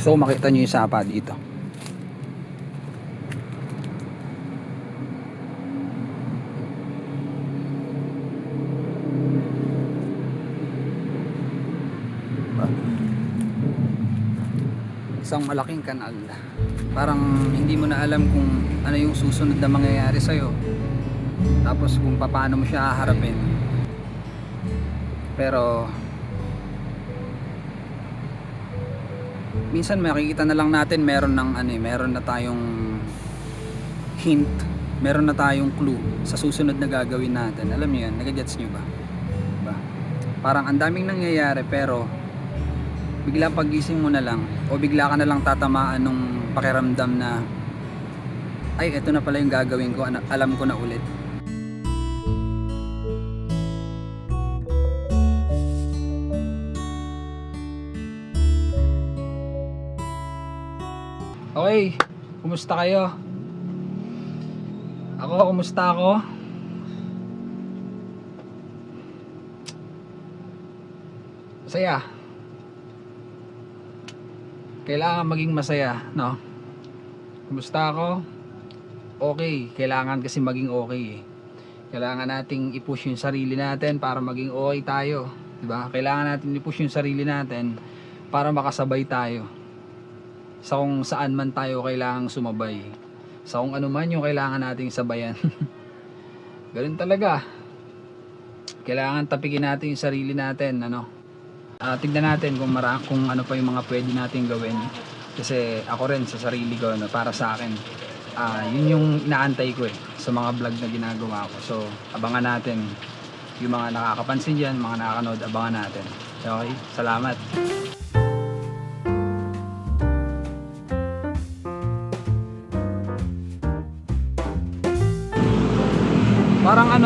So makita nyo yung sapa dito. Isang malaking kanal. Parang hindi mo na alam kung ano yung susunod na mangyayari sa'yo. Tapos kung paano mo siya haharapin. Pero minsan makikita na lang natin meron na tayong hint, meron na tayong clue sa susunod na gagawin natin. Alam niyo yan, nagagets niyo ba? Diba? Parang ang daming nangyayari pero bigla pagising mo na lang o bigla ka na lang tatamaan nung pakiramdam na ay eto na pala yung gagawin ko, alam ko na ulit. Okay, kumusta kayo? Kumusta ako? Masaya. Kailangan maging masaya, no? Kumusta ako? Okay, kailangan kasi maging okay eh. Kailangan nating i-push yung sarili natin para maging okay tayo, 'di ba? Kailangan natin i-push yung sarili natin para makasabay tayo. Sa kung saan man tayo kailangang sumabay. Sa kung ano man yung kailangan nating sabayan. Ganun talaga. Kailangan tapikin natin yung sarili natin, ano? Tignan natin kung ano pa yung mga pwede nating gawin. Kasi ako rin sa sarili ko, no, para sa akin, yun yung inaantay ko sa mga vlog na ginagawa ko. So, abangan natin yung mga nakakapansin dyan, mga nakakanood, abangan natin. Okay? Salamat.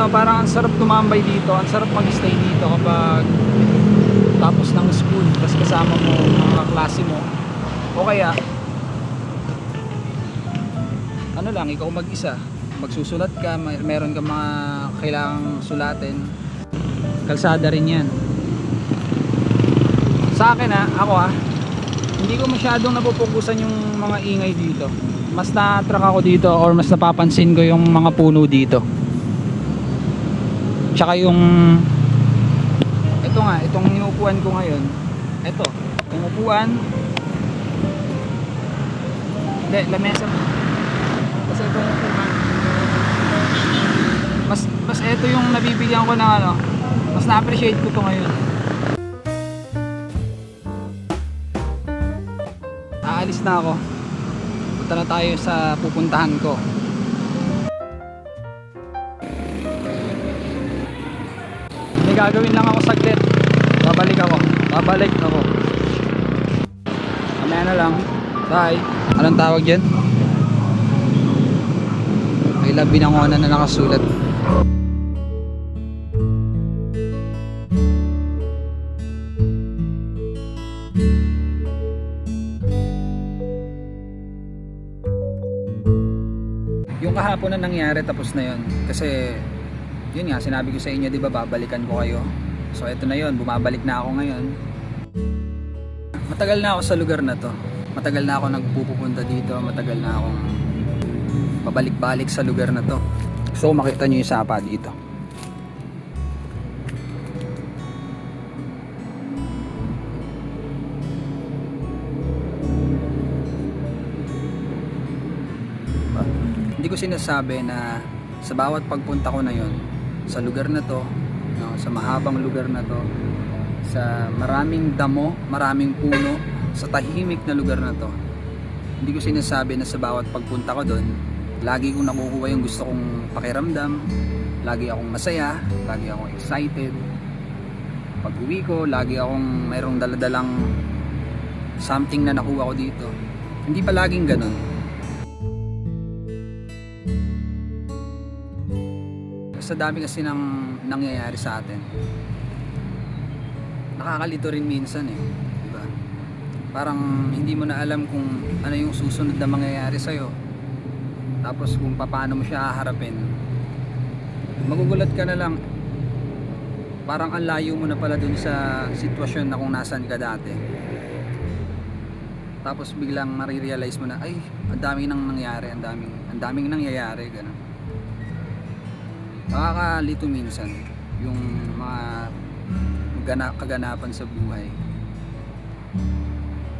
Parang ang sarap tumambay dito, ang sarap mag-stay dito kapag tapos ng school, kasi kasama mo mga klase mo. O kaya ano lang, ikaw mag-isa, magsusulat ka, meron ka mga kailangang sulatin, kalsada rin yan. Sa akin ako hindi ko masyadong napupukusan yung mga ingay dito. Mas na-attract ako dito or mas napapansin ko yung mga puno dito. Tsaka yung itong inuupuan ko ngayon, yung upuan, hindi, lamesa, kasi itong upuan, mas ito yung nabibigyan ko ng mas na-appreciate ko to ngayon. Aalis na ako, punta na tayo sa pupuntahan ko. Gagawin lang ako saglit, babalik ako mamaya na lang. Bye. Anong tawag dyan? I love Binangonan na nakasulat. Yung kahapon na nangyari, tapos na yun. Kasi yun nga, sinabi ko sa inyo, di ba, babalikan ko kayo. So eto na yun, bumabalik na ako ngayon. Matagal na ako sa lugar na to. Matagal na ako nagpupunta dito. Matagal na akong pabalik-balik sa lugar na to. So makita nyo yung sapa dito. Hindi ko sinasabi na sa bawat pagpunta ko na yun, sa lugar na to, no, sa mahabang lugar na to, sa maraming damo, maraming puno, sa tahimik na lugar na to, hindi ko sinasabi na sa bawat pagpunta ko doon, lagi kong nakukuha yung gusto kong pakiramdam, lagi akong masaya, lagi akong excited. Pag uwi ko, lagi akong mayroong daladalang something na nakuha ko dito. Hindi pa laging ganun. Sa dami kasi ng nangyayari sa atin, nakakalito rin minsan di ba? Parang hindi mo na alam kung ano yung susunod na mangyayari sa'yo. Tapos kung paano mo siya haharapin, magugulat ka na lang. Parang ang layo mo na pala dun sa sitwasyon na kung nasan ka dati. Tapos biglang marirealize mo na, ay, ang daming nang nangyari, ang daming nangyayari, ganun. Nakakalito minsan yung mga kaganapan sa buhay.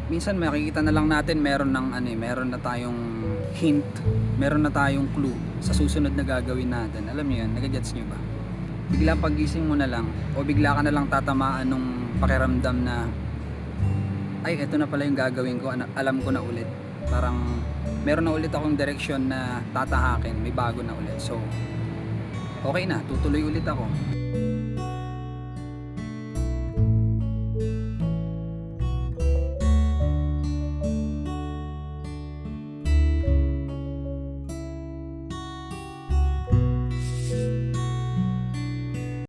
Minsan makikita na lang natin meron na tayong hint, meron na tayong clue sa susunod na gagawin natin. Alam niyo yan, nagagets niyo ba? Biglang pagising mo na lang o bigla ka na lang tatamaan nung pakiramdam na ay, eto na pala yung gagawin ko, alam ko na ulit. Parang meron na ulit akong direksyon na tatahakin, may bago na ulit. So okay na, tutuloy ulit ako.